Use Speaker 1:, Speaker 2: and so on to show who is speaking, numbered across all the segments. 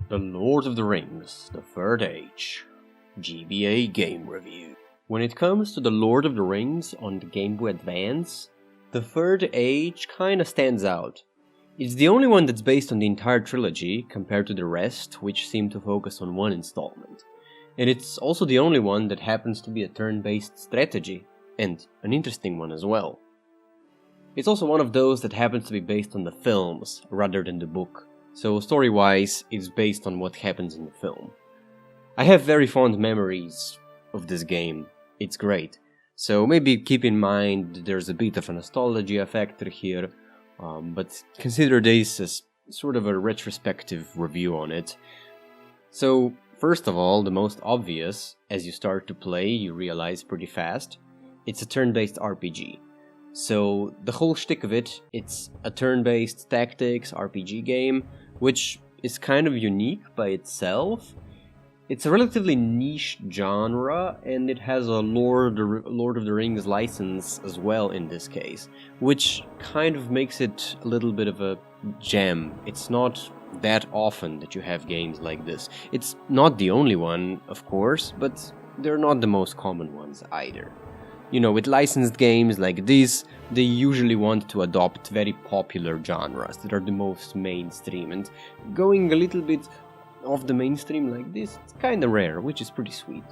Speaker 1: The Lord of the Rings, The Third Age, GBA Game Review. When it comes to The Lord of the Rings on the Game Boy Advance, The Third Age kinda stands out. It's the only one that's based on the entire trilogy, compared to the rest, which seem to focus on one installment. And it's also the only one that happens to be a turn-based strategy, and an interesting one as well. It's also one of those that happens to be based on the films, rather than the book, so story-wise, it's based on what happens in the film. I have very fond memories of this game, it's great, so maybe keep in mind there's a bit of a nostalgia factor here, but consider this as sort of a retrospective review on it. So, first of all, the most obvious, as you start to play you realize pretty fast, it's a turn-based RPG. So the whole shtick of it, it's a turn-based tactics RPG game, which is kind of unique by itself. It's a relatively niche genre, and it has a Lord of the Rings license as well in this case, which kind of makes it a little bit of a gem. It's not that often that you have games like this. It's not the only one, of course, but they're not the most common ones either. You know, with licensed games like this, they usually want to adopt very popular genres that are the most mainstream, and going a little bit off the mainstream like this, it's kinda rare, which is pretty sweet.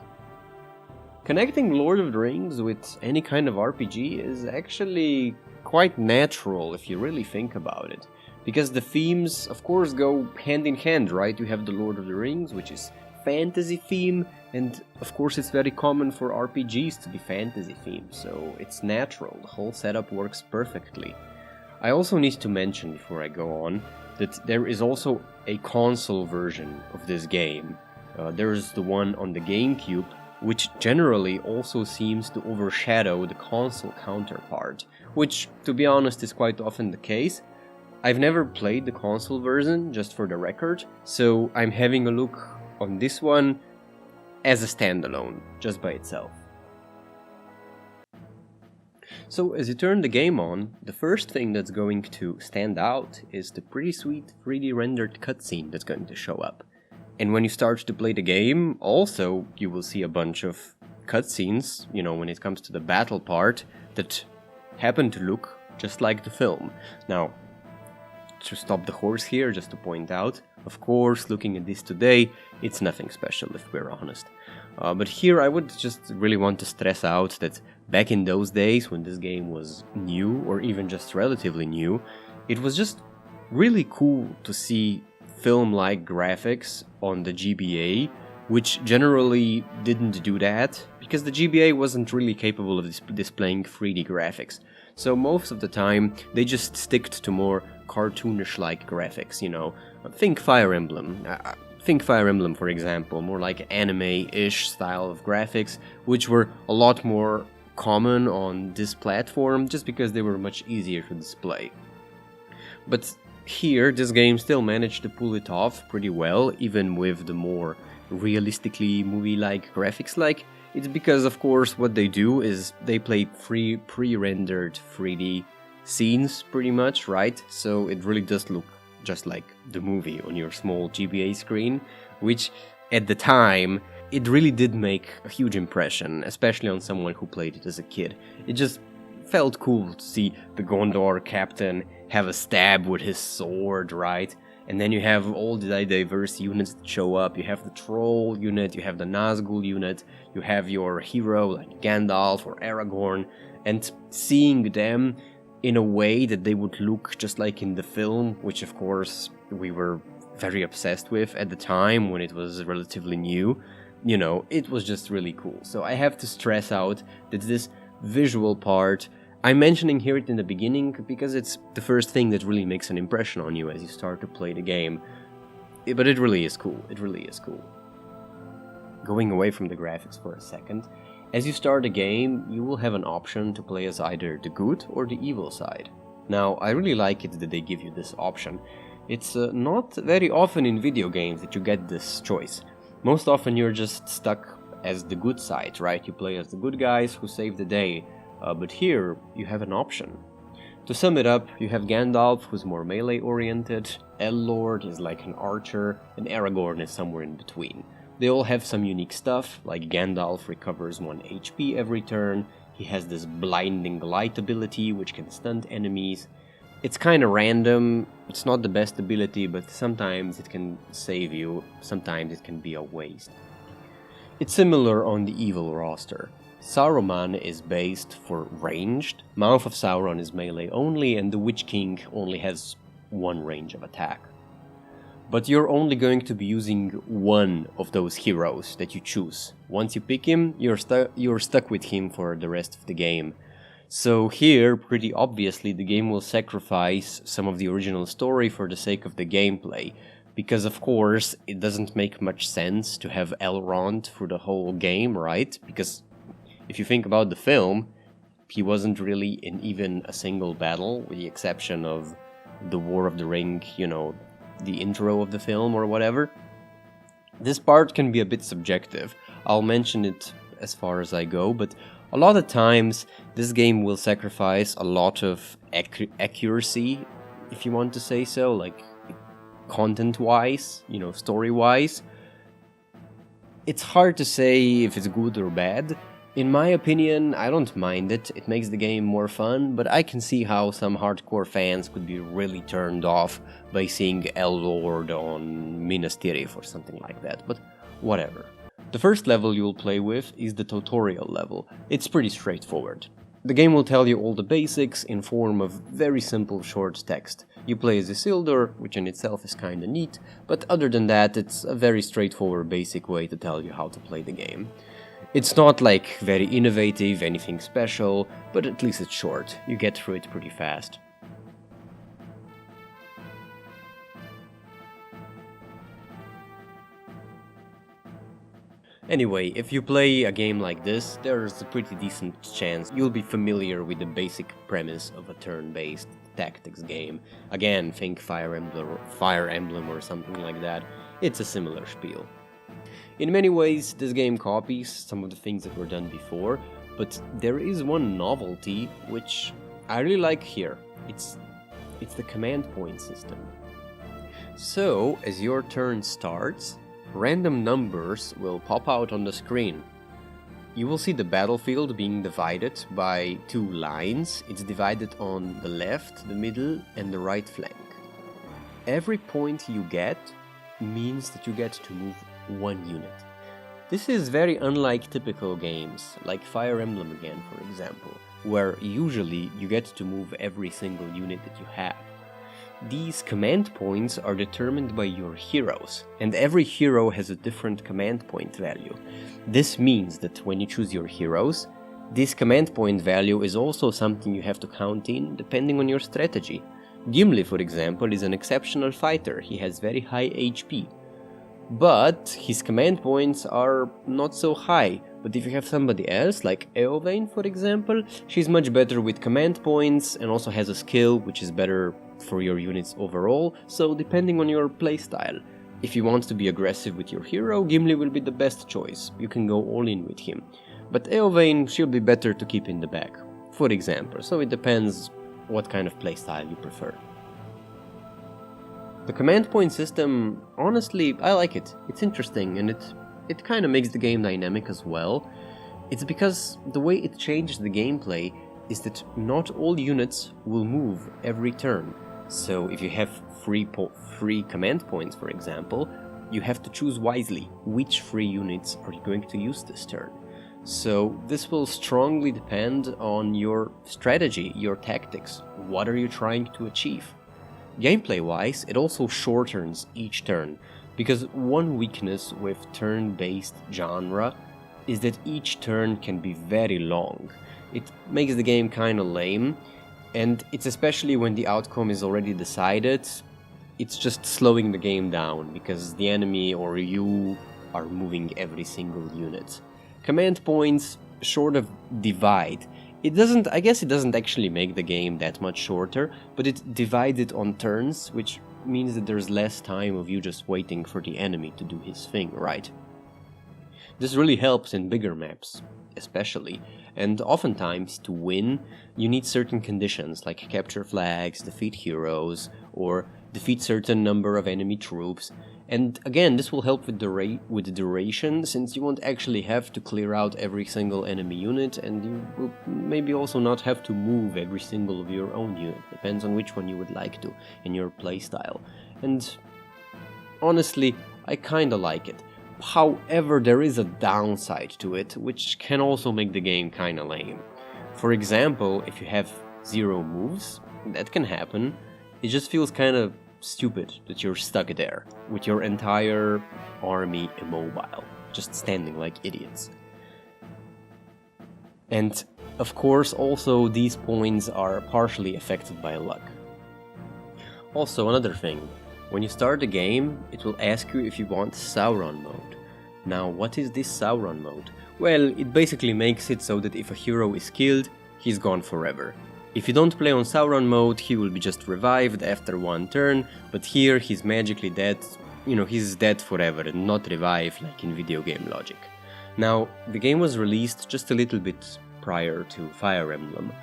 Speaker 1: Connecting Lord of the Rings with any kind of RPG is actually quite natural if you really think about it, because the themes, of course, go hand in hand, right? You have the Lord of the Rings, which is fantasy theme, and of course it's very common for RPGs to be fantasy themed, so it's natural, the whole setup works perfectly. I also need to mention before I go on that there is also a console version of this game. There's the one on the GameCube, which generally also seems to overshadow the console counterpart, which, to be honest, is quite often the case. I've never played the console version, just for the record, so I'm having a look on this one as a standalone, just by itself. So as you turn the game on, the first thing that's going to stand out is the pretty sweet 3D rendered cutscene that's going to show up. And when you start to play the game, also you will see a bunch of cutscenes, you know, when it comes to the battle part, that happen to look just like the film. Now, to stop the horse here, just to point out, of course, looking at this today, it's nothing special if we're honest. But here I would just really want to stress out that back in those days when this game was new, or even just relatively new, it was just really cool to see film-like graphics on the GBA, which generally didn't do that, because the GBA wasn't really capable of displaying 3D graphics. So most of the time, they just sticked to more cartoonish-like graphics, you know. Think Fire Emblem. Think Fire Emblem, for example, more like anime-ish style of graphics, which were a lot more common on this platform, just because they were much easier to display. But here, this game still managed to pull it off pretty well, even with the more realistically movie-like graphics. It's because, of course, what they do is they play pre-rendered 3D scenes, pretty much, right? So it really does look just like the movie on your small GBA screen, which, at the time, it really did make a huge impression, especially on someone who played it as a kid. It just felt cool to see the Gondor captain have a stab with his sword, right? And then you have all the diverse units that show up. You have the Troll unit, you have the Nazgul unit, you have your hero like Gandalf or Aragorn, and seeing them in a way that they would look just like in the film, which of course we were very obsessed with at the time when it was relatively new, you know, it was just really cool. So I have to stress out that this visual part, I'm mentioning here it in the beginning because it's the first thing that really makes an impression on you as you start to play the game. But it really is cool, it really is cool. Going away from the graphics for a second, as you start the game, you will have an option to play as either the good or the evil side. Now, I really like it that they give you this option. It's not very often in video games that you get this choice. Most often you're just stuck as the good side, right? You play as the good guys who save the day. But here, you have an option. To sum it up, you have Gandalf, who's more melee oriented, L-Lord is like an archer, and Aragorn is somewhere in between. They all have some unique stuff, like Gandalf recovers 1 HP every turn, he has this blinding light ability which can stun enemies. It's kinda random, it's not the best ability, but sometimes it can save you, sometimes it can be a waste. It's similar on the evil roster. Saruman is based for ranged, Mouth of Sauron is melee only, and the Witch King only has 1 range of attack. But you're only going to be using one of those heroes that you choose. Once you pick him, you're stuck with him for the rest of the game. So here, pretty obviously, the game will sacrifice some of the original story for the sake of the gameplay. Because of course, it doesn't make much sense to have Elrond through the whole game, right? Because if you think about the film, he wasn't really in even a single battle, with the exception of the War of the Ring, you know, the intro of the film or whatever. This part can be a bit subjective. I'll mention it as far as I go, but a lot of times this game will sacrifice a lot of accuracy, if you want to say so, like content-wise, you know, story-wise. It's hard to say if it's good or bad. In my opinion, I don't mind it, it makes the game more fun, but I can see how some hardcore fans could be really turned off by seeing L-Lord on Minas Tirith or something like that, but whatever. The first level you'll play with is the tutorial level. It's pretty straightforward. The game will tell you all the basics in form of very simple short text. You play as Isildur, which in itself is kinda neat, but other than that it's a very straightforward basic way to tell you how to play the game. It's not like very innovative, anything special, but at least it's short. You get through it pretty fast. Anyway, if you play a game like this, there's a pretty decent chance you'll be familiar with the basic premise of a turn-based tactics game. Again, think Fire Emblem or something like that. It's a similar spiel. In many ways, this game copies some of the things that were done before, but there is one novelty which I really like here. It's the command point system. So, as your turn starts, random numbers will pop out on the screen. You will see the battlefield being divided by 2 lines. It's divided on the left, the middle, and the right flank. Every point you get means that you get to move 1 unit. This is very unlike typical games, like Fire Emblem again, for example, where usually you get to move every single unit that you have. These command points are determined by your heroes, and every hero has a different command point value. This means that when you choose your heroes, this command point value is also something you have to count in depending on your strategy. Gimli, for example, is an exceptional fighter, he has very high HP. But his command points are not so high. But if you have somebody else, like Eowyn for example, she's much better with command points and also has a skill which is better for your units overall, so depending on your playstyle. If you want to be aggressive with your hero, Gimli will be the best choice, you can go all in with him. But Eowyn, she'll be better to keep in the back, for example, so it depends what kind of playstyle you prefer. The command point system, honestly, I like it. It's interesting and it kind of makes the game dynamic as well. It's because the way it changes the gameplay is that not all units will move every turn. So if you have free command points, for example, you have to choose wisely which free units are you going to use this turn. So this will strongly depend on your strategy, your tactics. What are you trying to achieve? Gameplay-wise, it also shortens each turn, because one weakness with turn-based genre is that each turn can be very long. It makes the game kinda lame, and it's especially when the outcome is already decided, it's just slowing the game down, because the enemy or you are moving every single unit. Command points sort of divide. I guess it doesn't actually make the game that much shorter, but it divides it on turns, which means that there's less time of you just waiting for the enemy to do his thing, right? This really helps in bigger maps, especially, and oftentimes to win you need certain conditions like capture flags, defeat heroes, or defeat certain number of enemy troops. And again, this will help with the duration, since you won't actually have to clear out every single enemy unit, and you will maybe also not have to move every single of your own unit. Depends on which one you would like to in your playstyle. And honestly, I kinda like it. However, there is a downside to it, which can also make the game kinda lame. For example, if you have 0 moves, that can happen. It just feels kinda stupid that you're stuck there with your entire army immobile, just standing like idiots. And of course, also these points are partially affected by luck. Also, another thing, when you start the game, it will ask you if you want Sauron mode. Now, what is this Sauron mode? Well, it basically makes it so that if a hero is killed, he's gone forever. If you don't play on Sauron mode, he will be just revived after 1 turn, but here he's magically dead, he's dead forever and not revived like in video game logic. Now, the game was released just a little bit prior to Fire Emblem,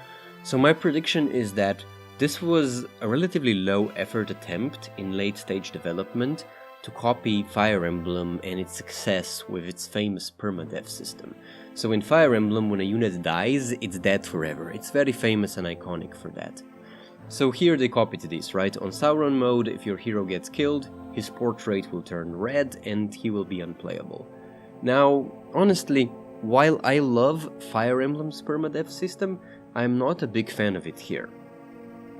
Speaker 1: so my prediction is that this was a relatively low effort attempt in late stage development to copy Fire Emblem and its success with its famous permadeath system. So in Fire Emblem, when a unit dies, it's dead forever. It's very famous and iconic for that. So here they copied this, right? On Sauron mode, if your hero gets killed, his portrait will turn red and he will be unplayable. Now, honestly, while I love Fire Emblem's permadeath system, I'm not a big fan of it here.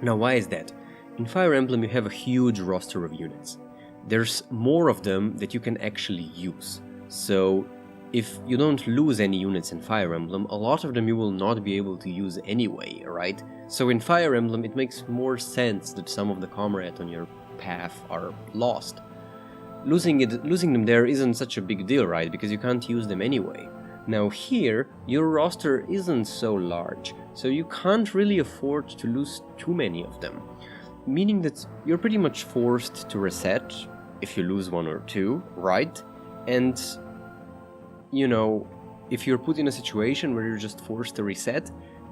Speaker 1: Now, why is that? In Fire Emblem, you have a huge roster of units. There's more of them that you can actually use. So if you don't lose any units in Fire Emblem, a lot of them you will not be able to use anyway, right? So in Fire Emblem it makes more sense that some of the comrades on your path are lost. Losing them there isn't such a big deal, right? Because you can't use them anyway. Now here, your roster isn't so large, so you can't really afford to lose too many of them. Meaning that you're pretty much forced to reset if you lose 1 or 2, right? And, if you're put in a situation where you're just forced to reset,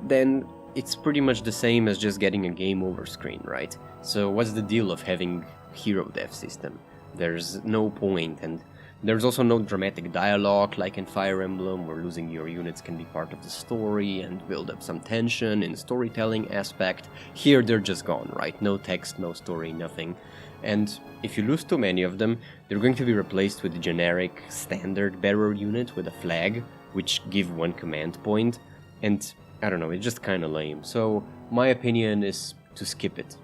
Speaker 1: then it's pretty much the same as just getting a game over screen, right? So what's the deal of having hero death system? There's no point, and there's also no dramatic dialogue like in Fire Emblem, where losing your units can be part of the story and build up some tension in storytelling aspect. Here they're just gone, right? No text, no story, nothing. And if you lose too many of them, they're going to be replaced with the generic standard bearer unit with a flag, which give 1 command point, and I don't know, it's just kinda lame. So my opinion is to skip it.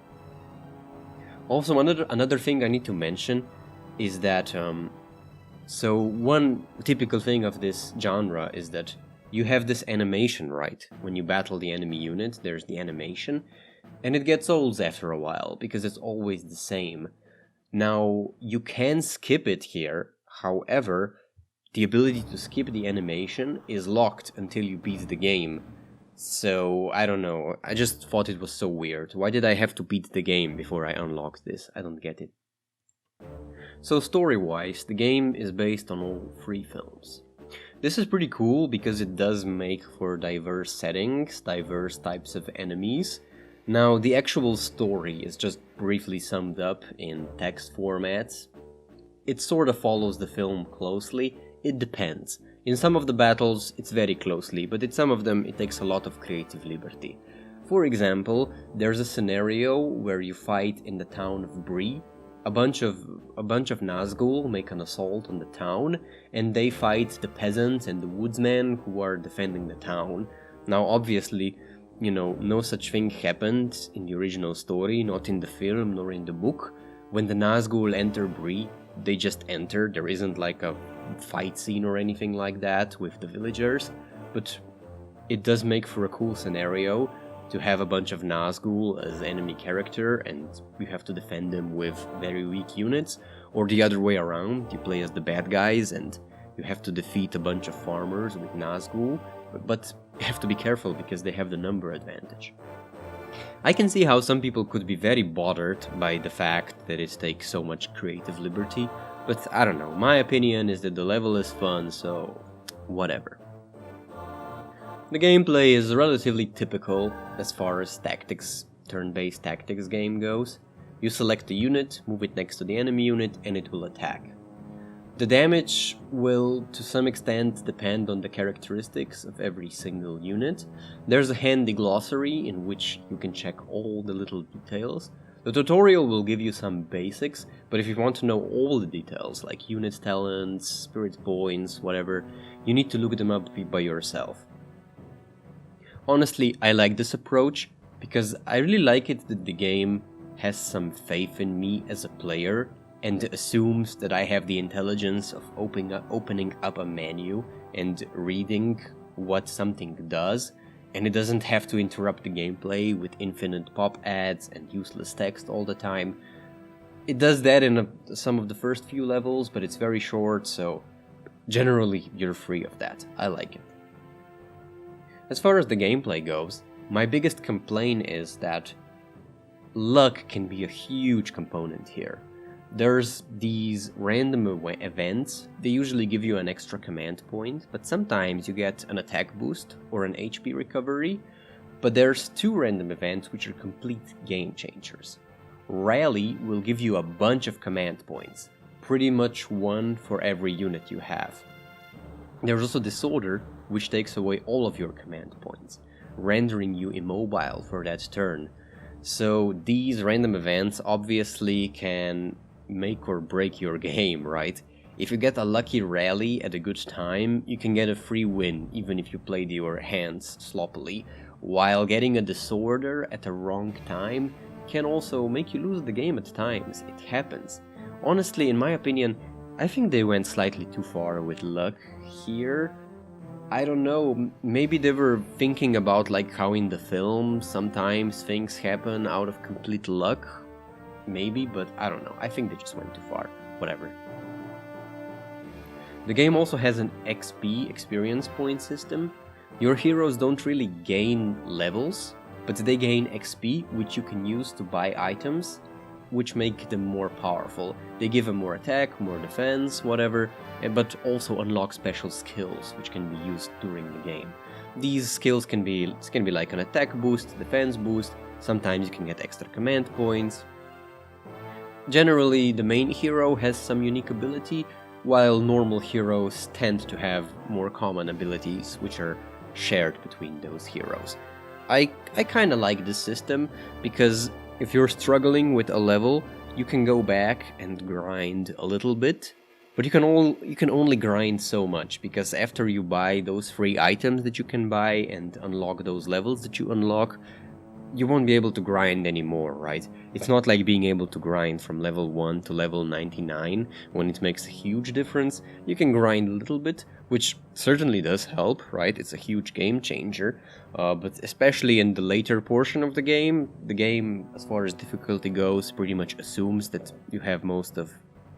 Speaker 1: Also, another thing I need to mention is that so one typical thing of this genre is that you have this animation, right? When you battle the enemy unit, there's the animation, and it gets old after a while, because it's always the same. Now, you can skip it here, however, the ability to skip the animation is locked until you beat the game. So, I don't know, I just thought it was so weird. Why did I have to beat the game before I unlocked this? I don't get it. So story-wise, the game is based on all 3 films. This is pretty cool because it does make for diverse settings, diverse types of enemies. Now, the actual story is just briefly summed up in text formats. It sort of follows the film closely, it depends. In some of the battles, it's very closely, but in some of them, it takes a lot of creative liberty. For example, there's a scenario where you fight in the town of Bree. A bunch of Nazgul make an assault on the town, and they fight the peasants and the woodsmen who are defending the town. Now, obviously, no such thing happened in the original story, not in the film nor in the book. When the Nazgul enter Bree, they just enter. There isn't like a fight scene or anything like that with the villagers, but it does make for a cool scenario to have a bunch of Nazgul as enemy character, and you have to defend them with very weak units, or the other way around, you play as the bad guys and you have to defeat a bunch of farmers with Nazgul, but you have to be careful because they have the number advantage. I can see how some people could be very bothered by the fact that it takes so much creative liberty, but I don't know, my opinion is that the level is fun, so whatever. The gameplay is relatively typical as far as tactics, turn-based tactics game goes. You select a unit, move it next to the enemy unit, and it will attack. The damage will, to some extent, depend on the characteristics of every single unit. There's a handy glossary in which you can check all the little details. The tutorial will give you some basics, but if you want to know all the details, like unit talents, spirit points, whatever, you need to look them up by yourself. Honestly, I like this approach, because I really like it that the game has some faith in me as a player, and assumes that I have the intelligence of opening up a menu and reading what something does, and it doesn't have to interrupt the gameplay with infinite pop ads and useless text all the time. It does that in some of the first few levels, but it's very short, so generally you're free of that. I like it. As far as the gameplay goes, my biggest complaint is that luck can be a huge component here. There's these random events. They usually give you an extra command point, but sometimes you get an attack boost or an HP recovery. But there's two random events which are complete game changers. Rally will give you a bunch of command points, pretty much one for every unit you have. There's also Disorder, which takes away all of your command points, rendering you immobile for that turn. So these random events obviously can make or break your game, right? If you get a lucky rally at a good time, you can get a free win, even if you played your hands sloppily, while getting a Disorder at the wrong time can also make you lose the game at times. It happens. Honestly, in my opinion, I think they went slightly too far with luck here. I don't know, maybe they were thinking about like how in the film sometimes things happen out of complete luck. Maybe, but I don't know. I think they just went too far. Whatever. The game also has an XP, experience point system. Your heroes don't really gain levels, but they gain XP, which you can use to buy items, which make them more powerful. They give them more attack, more defense, whatever, but also unlock special skills, which can be used during the game. These skills can be like an attack boost, defense boost. Sometimes you can get extra command points. Generally, the main hero has some unique ability, while normal heroes tend to have more common abilities which are shared between those heroes. I kinda like this system, because if you're struggling with a level, you can go back and grind a little bit, but you can only grind so much, because after you buy those free items that you can buy and unlock those levels that you unlock, you won't be able to grind anymore, right? It's not like being able to grind from level 1 to level 99 when it makes a huge difference. You can grind a little bit, which certainly does help, right? It's a huge game changer, but especially in the later portion of the game, as far as difficulty goes, pretty much assumes that you have most of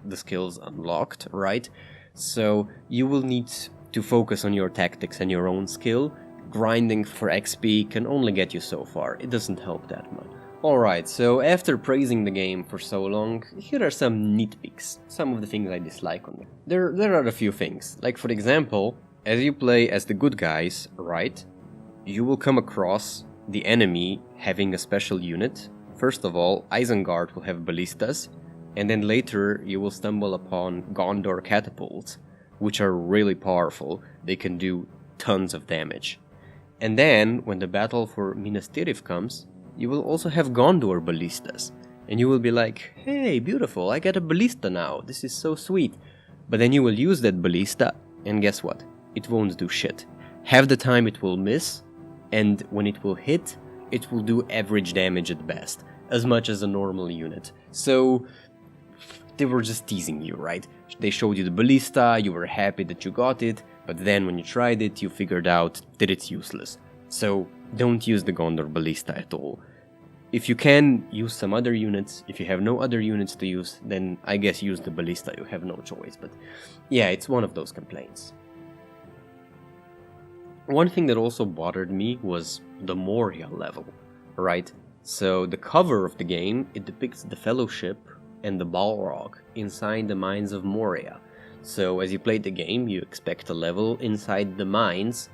Speaker 1: the skills unlocked, right? So you will need to focus on your tactics and your own skill. Grinding for XP can only get you so far, it doesn't help that much. Alright, so after praising the game for so long, here are some nitpicks, some of the things I dislike on it. There are a few things, like for example, as you play as the good guys, right, you will come across the enemy having a special unit. First of all, Isengard will have ballistas, and then later you will stumble upon Gondor catapults, which are really powerful. They can do tons of damage. And then, when the battle for Minas Tirith comes, you will also have Gondor ballistas. And you will be like, hey, beautiful, I get a ballista now, this is so sweet. But then you will use that ballista, and guess what? It won't do shit. Half the time it will miss, and when it will hit, it will do average damage at best, as much as a normal unit. So, they were just teasing you, right? They showed you the ballista, you were happy that you got it, but then when you tried it, you figured out that it's useless. So don't use the Gondor ballista at all. If you can, use some other units. If you have no other units to use, then I guess use the ballista, you have no choice. But yeah, it's one of those complaints. One thing that also bothered me was the Moria level, right? So the cover of the game, it depicts the Fellowship and the Balrog inside the mines of Moria. So as you play the game, you expect a level inside the mines,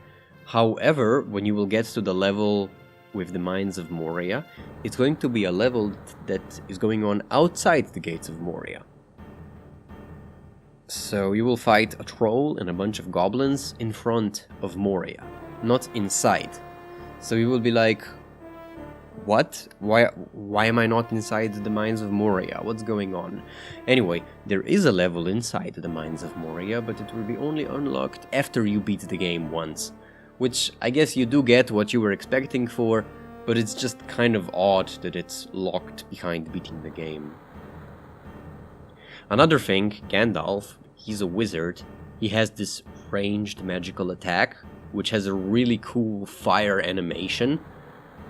Speaker 1: However, when you will get to the level with the Mines of Moria, it's going to be a level that is going on outside the Gates of Moria. So you will fight a troll and a bunch of goblins in front of Moria, not inside. So you will be like, what? Why am I not inside the Mines of Moria? What's going on? Anyway, there is a level inside the Mines of Moria, but it will be only unlocked after you beat the game once. Which I guess you do get what you were expecting for, but it's just kind of odd that it's locked behind beating the game. Another thing, Gandalf, he's a wizard. He has this ranged magical attack, which has a really cool fire animation,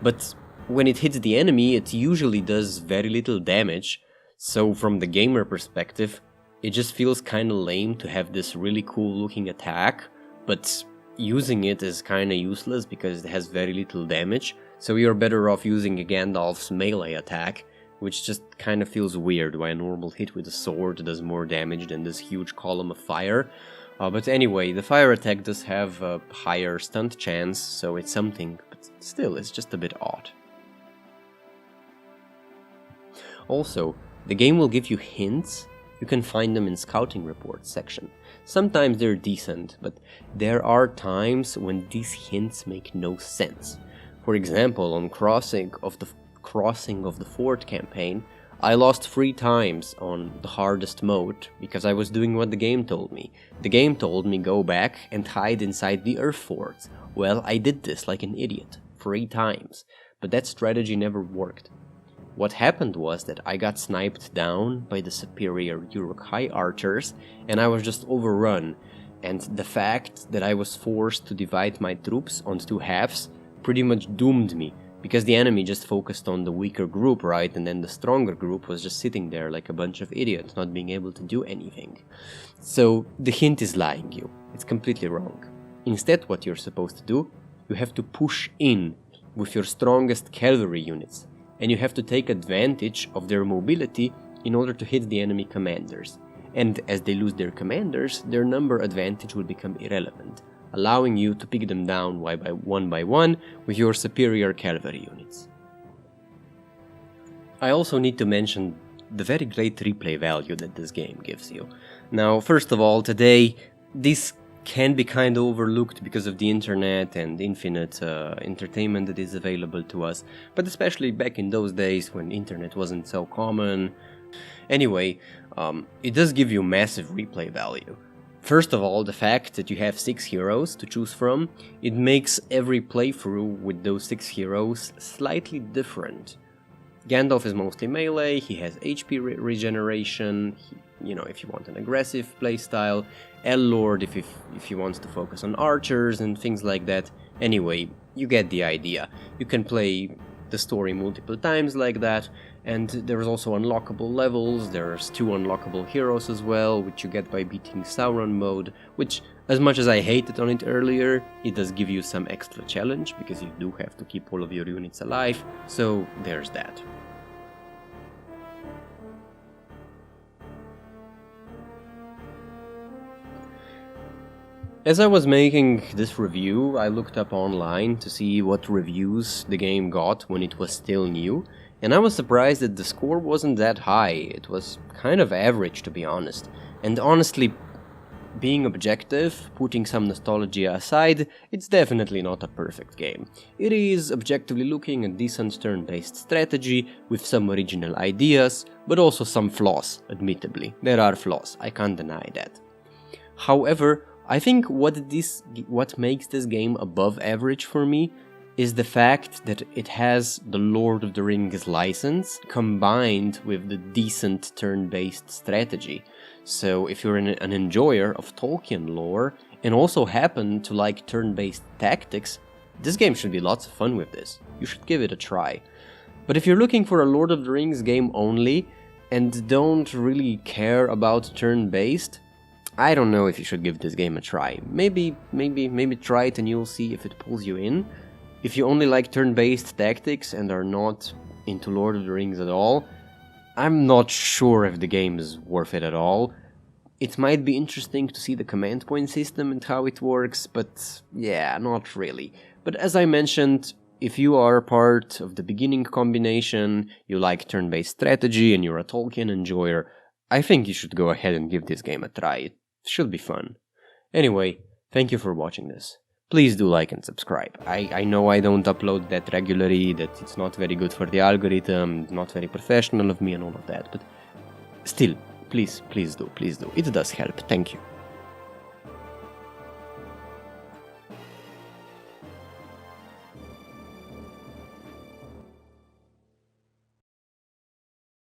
Speaker 1: but when it hits the enemy, it usually does very little damage, so from the gamer perspective, it just feels kinda lame to have this really cool looking attack, but using it is kinda useless because it has very little damage, so you're better off using Gandalf's melee attack, which just kinda feels weird why a normal hit with a sword does more damage than this huge column of fire. But anyway, the fire attack does have a higher stunt chance, so it's something, but still, it's just a bit odd. Also, the game will give you hints. You can find them in scouting reports section. Sometimes they're decent, but there are times when these hints make no sense. For example, on Crossing of the Fort campaign, I lost 3 times on the hardest mode because I was doing what the game told me. The game told me go back and hide inside the earth forts. Well, I did this like an idiot 3 times, but that strategy never worked. What happened was that I got sniped down by the superior Uruk-hai archers and I was just overrun, and the fact that I was forced to divide my troops on 2 halves pretty much doomed me, because the enemy just focused on the weaker group, right, and then the stronger group was just sitting there like a bunch of idiots not being able to do anything. So the hint is lying you, it's completely wrong. Instead, what you're supposed to do, you have to push in with your strongest cavalry units, and you have to take advantage of their mobility in order to hit the enemy commanders. And as they lose their commanders, their number advantage will become irrelevant, allowing you to pick them down one by one with your superior cavalry units. I also need to mention the very great replay value that this game gives you. Now, first of all, today, this can be kind of overlooked because of the internet and infinite entertainment that is available to us, but especially back in those days when internet wasn't so common. Anyway, it does give you massive replay value. First of all, the fact that you have 6 heroes to choose from, it makes every playthrough with those 6 heroes slightly different. Gandalf is mostly melee, he has HP regeneration, if you want an aggressive playstyle, L-Lord if he wants to focus on archers and things like that. Anyway, you get the idea. You can play the story multiple times like that, and there's also unlockable levels, there's 2 unlockable heroes as well, which you get by beating Sauron mode, which, as much as I hated on it earlier, it does give you some extra challenge, because you do have to keep all of your units alive, so there's that. As I was making this review, I looked up online to see what reviews the game got when it was still new, and I was surprised that the score wasn't that high. It was kind of average, to be honest. And honestly, being objective, putting some nostalgia aside, it's definitely not a perfect game. It is, objectively looking, a decent turn-based strategy with some original ideas, but also some flaws, admittedly. There are flaws, I can't deny that. However, I think what makes this game above average for me is the fact that it has the Lord of the Rings license combined with the decent turn-based strategy. So if you're an enjoyer of Tolkien lore and also happen to like turn-based tactics, this game should be lots of fun with this. You should give it a try. But if you're looking for a Lord of the Rings game only and don't really care about turn-based, I don't know if you should give this game a try. Maybe try it and you'll see if it pulls you in. If you only like turn-based tactics and are not into Lord of the Rings at all, I'm not sure if the game is worth it at all. It might be interesting to see the command point system and how it works, but yeah, not really. But as I mentioned, if you are part of the beginning combination, you like turn-based strategy, and you're a Tolkien enjoyer, I think you should go ahead and give this game a try. It should be fun. Anyway, thank you for watching this. Please do like and subscribe. I know I don't upload that regularly, that it's not very good for the algorithm, not very professional of me and all of that, but still, please do. It does help. Thank you.